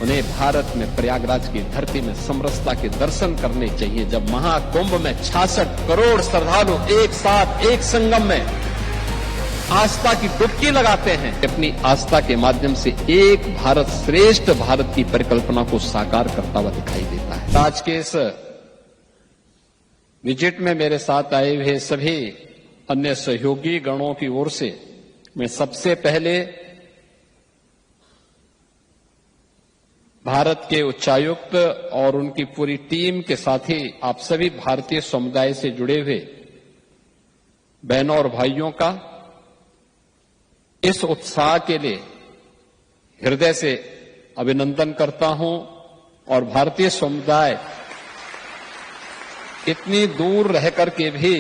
उन्हें भारत में प्रयागराज की धरती में समरसता के दर्शन करने चाहिए, जब महाकुंभ में 66 करोड़ श्रद्धालु एक साथ एक संगम में आस्था की डुबकी लगाते हैं। अपनी आस्था के माध्यम से एक भारत श्रेष्ठ भारत की परिकल्पना को साकार करता हुआ दिखाई देता है। आज के इस विजिट में मेरे साथ आए हुए सभी अन्य सहयोगी गणों की ओर से मैं सबसे पहले भारत के उच्चायुक्त और उनकी पूरी टीम के साथ ही आप सभी भारतीय समुदाय से जुड़े हुए बहनों और भाइयों का इस उत्साह के लिए हृदय से अभिनंदन करता हूं। और भारतीय समुदाय इतनी दूर रह करके भी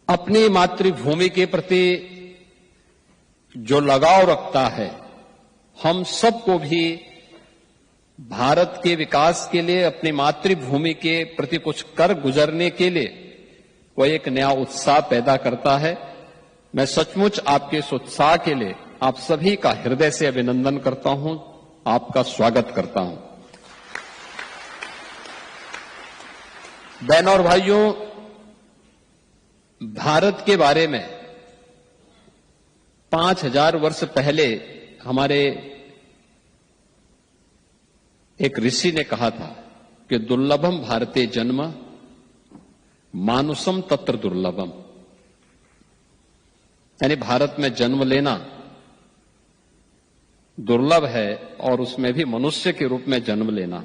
अपनी मातृभूमि के प्रति जो लगाव रखता है, हम सबको भी भारत के विकास के लिए अपनी मातृभूमि के प्रति कुछ कर गुजरने के लिए वो एक नया उत्साह पैदा करता है। मैं सचमुच आपके इस उत्साह के लिए आप सभी का हृदय से अभिनंदन करता हूं, आपका स्वागत करता हूं। बहनों और भाइयों, भारत के बारे में 5000 वर्ष पहले हमारे एक ऋषि ने कहा था कि दुर्लभम भारते जन्म मानुषम तत्र दुर्लभम, यानी भारत में जन्म लेना दुर्लभ है और उसमें भी मनुष्य के रूप में जन्म लेना।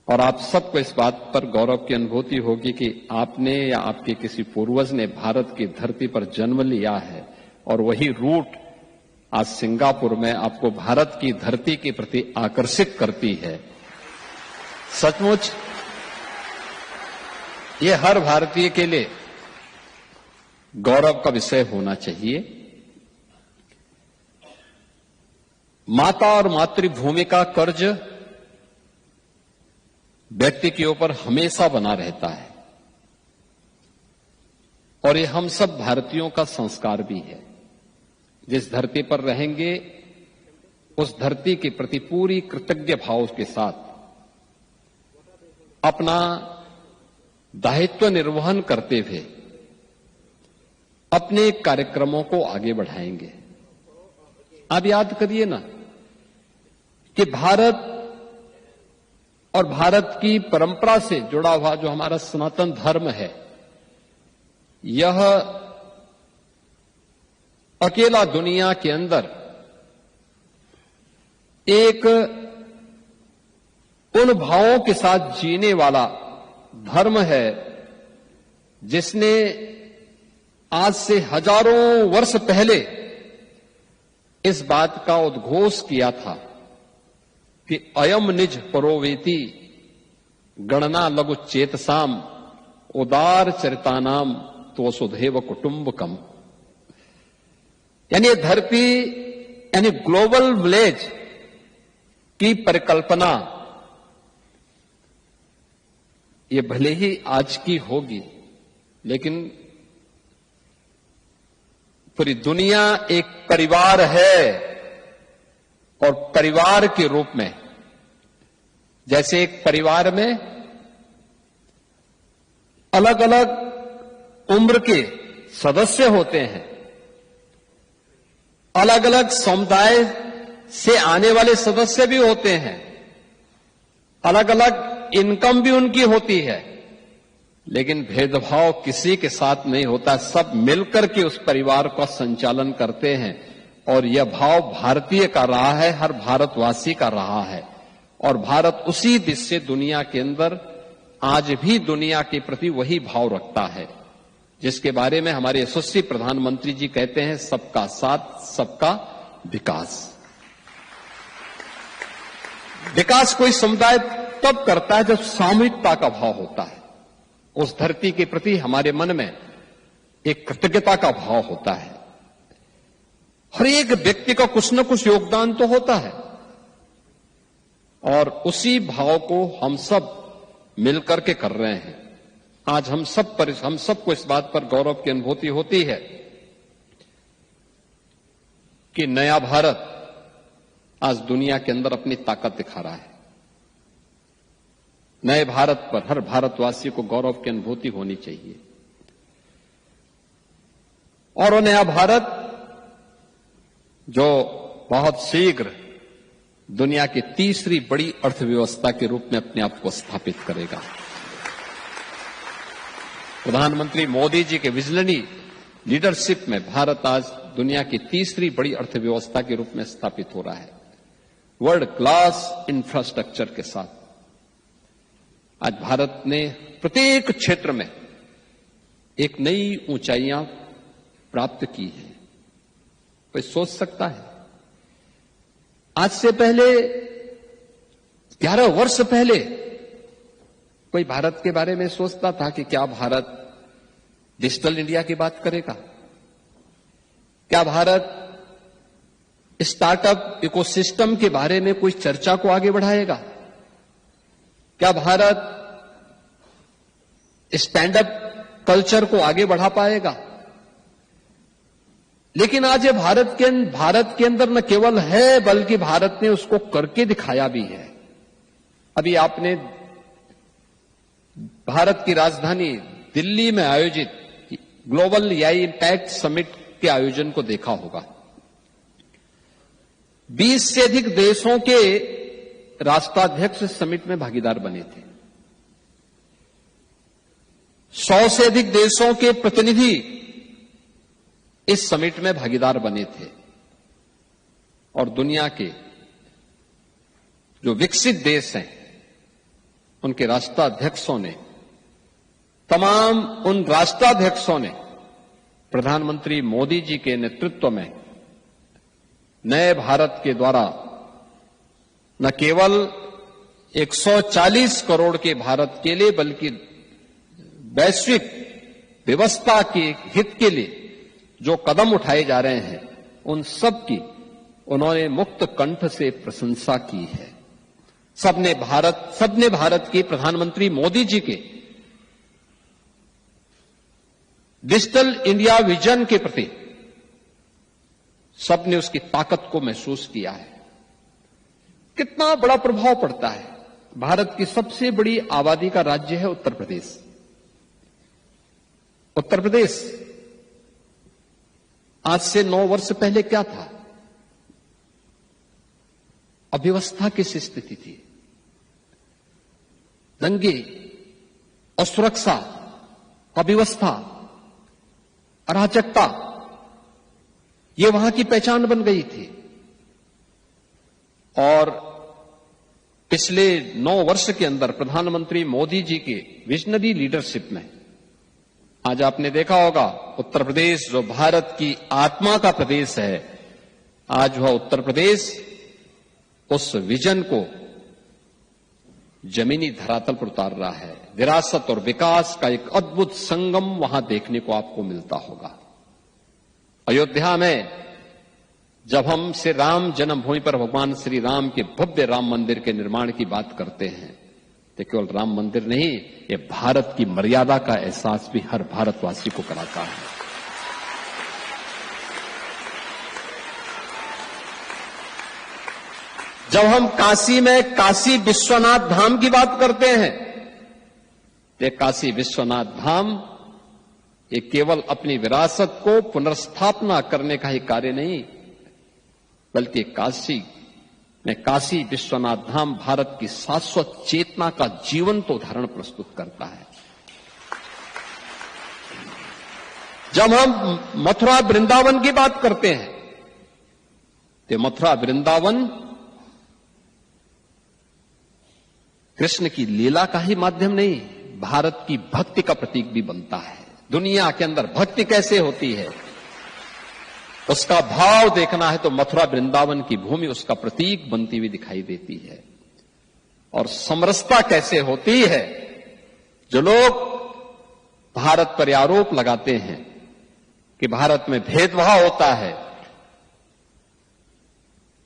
और आप सबको इस बात पर गौरव की अनुभूति होगी कि आपने या आपके किसी पूर्वज ने भारत की धरती पर जन्म लिया है और वही रूट आज सिंगापुर में आपको भारत की धरती के प्रति आकर्षित करती है। सचमुच ये हर भारतीय के लिए गौरव का विषय होना चाहिए। माता और मातृभूमि का कर्ज व्यक्ति के ऊपर हमेशा बना रहता है और ये हम सब भारतीयों का संस्कार भी है। जिस धरती पर रहेंगे उस धरती के प्रति पूरी कृतज्ञ भाव के साथ अपना दायित्व निर्वहन करते हुए अपने कार्यक्रमों को आगे बढ़ाएंगे। आप याद करिए ना कि भारत और भारत की परंपरा से जुड़ा हुआ जो हमारा सनातन धर्म है, यह अकेला दुनिया के अंदर एक उन भावों के साथ जीने वाला धर्म है जिसने आज से हजारों वर्ष पहले इस बात का उद्घोष किया था कि अयम निज परोवेति गणना लघु चेतसाम उदार चरितानाम तो वसुधैव कुटुंबकम, यानी धरती यानी ग्लोबल विलेज की परिकल्पना ये भले ही आज की होगी, लेकिन पूरी दुनिया एक परिवार है और परिवार के रूप में, जैसे एक परिवार में अलग अलग उम्र के सदस्य होते हैं, अलग अलग समुदाय से आने वाले सदस्य भी होते हैं, अलग अलग इनकम भी उनकी होती है, लेकिन भेदभाव किसी के साथ नहीं होता। सब मिलकर के उस परिवार का संचालन करते हैं और यह भाव भारतीय का रहा है, हर भारतवासी का रहा है। और भारत उसी दिशा से दुनिया के अंदर आज भी दुनिया के प्रति वही भाव रखता है, जिसके बारे में हमारे यशस्वी प्रधानमंत्री जी कहते हैं, सबका साथ सबका विकास। विकास कोई समुदाय तब करता है जब सामूहिकता का भाव होता है। उस धरती के प्रति हमारे मन में एक कृतज्ञता का भाव होता है। हर एक व्यक्ति का कुछ न कुछ योगदान तो होता है और उसी भाव को हम सब मिलकर के कर रहे हैं। आज हम सबको इस बात पर गौरव की अनुभूति होती है कि नया भारत आज दुनिया के अंदर अपनी ताकत दिखा रहा है। नए भारत पर हर भारतवासी को गौरव की अनुभूति होनी चाहिए और वो नया भारत जो बहुत शीघ्र दुनिया की तीसरी बड़ी अर्थव्यवस्था के रूप में अपने आप को स्थापित करेगा। प्रधानमंत्री मोदी जी के विजनरी लीडरशिप में भारत आज दुनिया की तीसरी बड़ी अर्थव्यवस्था के रूप में स्थापित हो रहा है, वर्ल्ड क्लास इंफ्रास्ट्रक्चर के साथ। आज भारत ने प्रत्येक क्षेत्र में एक नई ऊंचाइयां प्राप्त की है। कोई सोच सकता है आज से पहले 11 वर्ष पहले कोई भारत के बारे में सोचता था कि क्या भारत डिजिटल इंडिया की बात करेगा? क्या भारत स्टार्टअप इकोसिस्टम के बारे में कोई चर्चा को आगे बढ़ाएगा? क्या भारत स्टैंड अप कल्चर को आगे बढ़ा पाएगा? लेकिन आज ये भारत के अंदर न केवल है बल्कि भारत ने उसको करके दिखाया भी है। अभी आपने भारत की राजधानी दिल्ली में आयोजित ग्लोबल एआई इंपैक्ट समिट के आयोजन को देखा होगा। 20 से अधिक देशों के राष्ट्राध्यक्ष समिट में भागीदार बने थे। 100 से अधिक देशों के प्रतिनिधि इस समिट में भागीदार बने थे और दुनिया के जो विकसित देश हैं उनके राष्ट्राध्यक्षों ने, तमाम उन राष्ट्राध्यक्षों ने प्रधानमंत्री मोदी जी के नेतृत्व में नए भारत के द्वारा न केवल 140 करोड़ के भारत के लिए बल्कि वैश्विक व्यवस्था के हित के लिए जो कदम उठाए जा रहे हैं उन सब की उन्होंने मुक्त कंठ से प्रशंसा की है। सबने भारत की प्रधानमंत्री मोदी जी के डिजिटल इंडिया विजन के प्रति सबने उसकी ताकत को महसूस किया है। कितना बड़ा प्रभाव पड़ता है। भारत की सबसे बड़ी आबादी का राज्य है उत्तर प्रदेश। उत्तर प्रदेश आज से 9 वर्ष पहले क्या था? अव्यवस्था की स्थिति थी, दंगे, असुरक्षा, अव्यवस्था, अराजकता, ये वहां की पहचान बन गई थी। और पिछले 9 वर्ष के अंदर प्रधानमंत्री मोदी जी के विजनरी लीडरशिप में आज आपने देखा होगा उत्तर प्रदेश जो भारत की आत्मा का प्रदेश है, आज वह उत्तर प्रदेश उस विजन को जमीनी धरातल पर उतार रहा है। विरासत और विकास का एक अद्भुत संगम वहां देखने को आपको मिलता होगा। अयोध्या में जब हम श्री राम जन्मभूमि पर भगवान श्री राम के भव्य राम मंदिर के निर्माण की बात करते हैं तो केवल राम मंदिर नहीं, ये भारत की मर्यादा का एहसास भी हर भारतवासी को कराता है। जब हम काशी में काशी विश्वनाथ धाम की बात करते हैं तो काशी विश्वनाथ धाम ये केवल अपनी विरासत को पुनर्स्थापना करने का ही कार्य नहीं बल्कि काशी विश्वनाथ धाम भारत की शाश्वत चेतना का जीवंत उदाहरण प्रस्तुत करता है। जब हम मथुरा वृंदावन की बात करते हैं तो मथुरा वृंदावन कृष्ण की लीला का ही माध्यम नहीं, भारत की भक्ति का प्रतीक भी बनता है। दुनिया के अंदर भक्ति कैसे होती है उसका भाव देखना है तो मथुरा वृंदावन की भूमि उसका प्रतीक बनती हुई दिखाई देती है। और समरसता कैसे होती है, जो लोग भारत पर आरोप लगाते हैं कि भारत में भेदभाव होता है,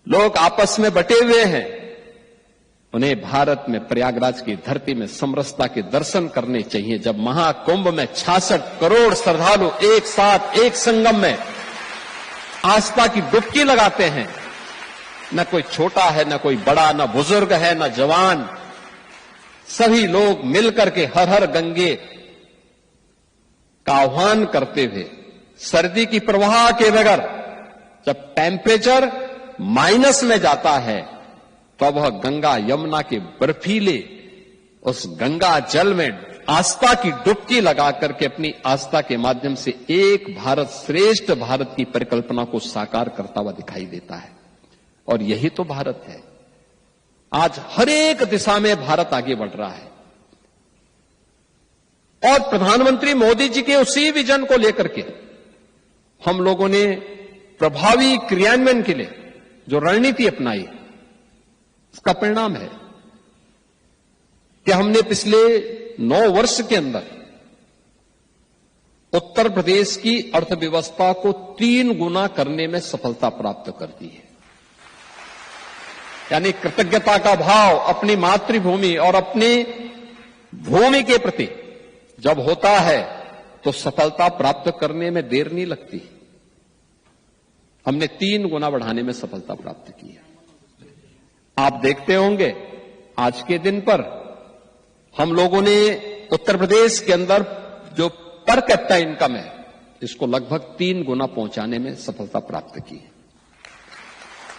लोग आपस में बटे हुए हैं, उन्हें भारत में प्रयागराज की धरती में समरसता के दर्शन करने चाहिए। जब महाकुंभ में 66 करोड़ श्रद्धालु एक साथ एक संगम में आस्था की डुबकी लगाते हैं। न कोई छोटा है, न कोई बड़ा, न बुजुर्ग है, न जवान, सभी लोग मिलकर के हर हर गंगे का आह्वान करते हुए सर्दी की परवाह के बगैर जब टेम्परेचर माइनस में जाता है तो वह गंगा यमुना के बर्फीले उस गंगा जल में आस्था की डुबकी लगा करके अपनी आस्था के माध्यम से एक भारत श्रेष्ठ भारत की परिकल्पना को साकार करता हुआ दिखाई देता है। और यही तो भारत है। आज हर एक दिशा में भारत आगे बढ़ रहा है और प्रधानमंत्री मोदी जी के उसी विजन को लेकर के हम लोगों ने प्रभावी क्रियान्वयन के लिए जो रणनीति अपनाई, इसका परिणाम है कि हमने पिछले 9 वर्ष के अंदर उत्तर प्रदेश की अर्थव्यवस्था को 3 गुना करने में सफलता प्राप्त कर दी है। यानी कृतज्ञता का भाव अपनी मातृभूमि और अपनी भूमि के प्रति जब होता है तो सफलता प्राप्त करने में देर नहीं लगती। हमने 3 गुना बढ़ाने में सफलता प्राप्त की है। आप देखते होंगे आज के दिन पर हम लोगों ने उत्तर प्रदेश के अंदर जो पर कैपिटा इनकम है इसको लगभग 3 गुना पहुंचाने में सफलता प्राप्त की है।